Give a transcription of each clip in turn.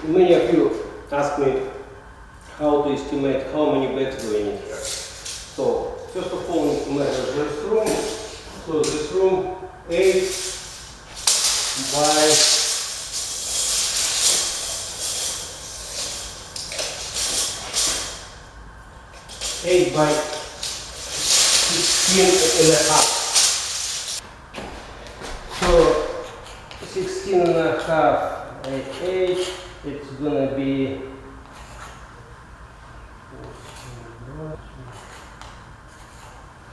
Many of you ask me how to estimate how many bags do I need here. So first of all, we need to measure this room. So this room 8 by 16 and a half. So 16 and a half by 8, it's gonna be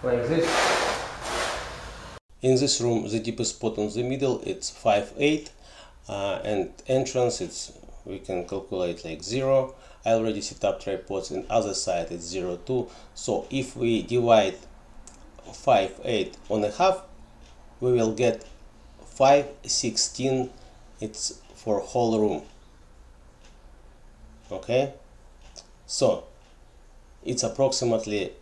like this. In this room, the deepest spot on the middle, it's 5.8, and entrance, we can calculate like 0. I already set up tripods, and other side it's 0.2. So if we divide 5.8 on a half, we will get 5.16. It's for whole room. Okay, so it's approximately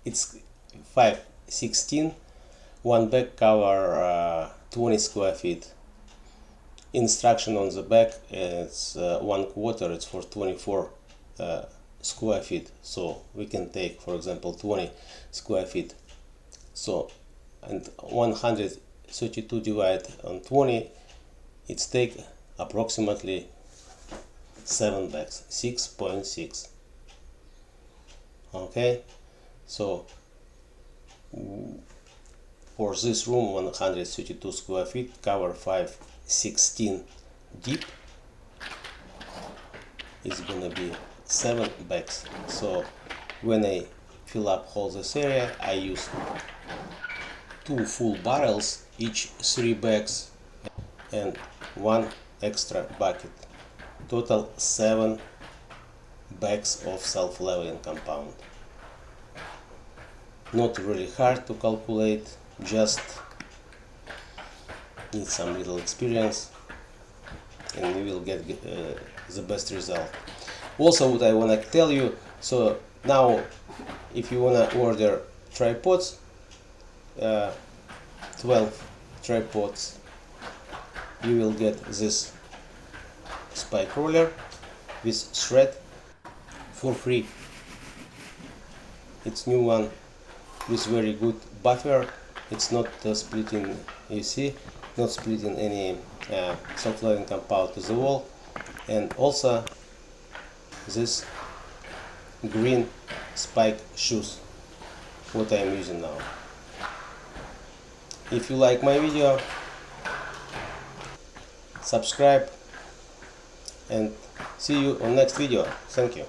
5.16. One bag cover 20 square feet. Instruction on the back, it's 1/4, it's for 24 square feet. So we can take, for example, 20 square feet. So, and 132 divided on 20, it's take approximately 7 bags, 6.6. Okay, so for this room, 132 square feet, cover 5.16 deep, is gonna be 7 bags. So when I fill up all this area, I use 2 full barrels, each 3 bags, and 1 extra bucket. Total 7 bags of self-leveling compound. Not really hard to calculate, just need some little experience and you will get the best result. Also, what I want to tell you, so now if you want to order tripods, 12 tripods, you will get this spike roller with thread for free. It's new one with very good buffer. It's not splitting, you see, not splitting any self-leveling compound to the wall. And also this green spike shoes, what I am using now. If you like my video, subscribe and see you on next video. Thank you.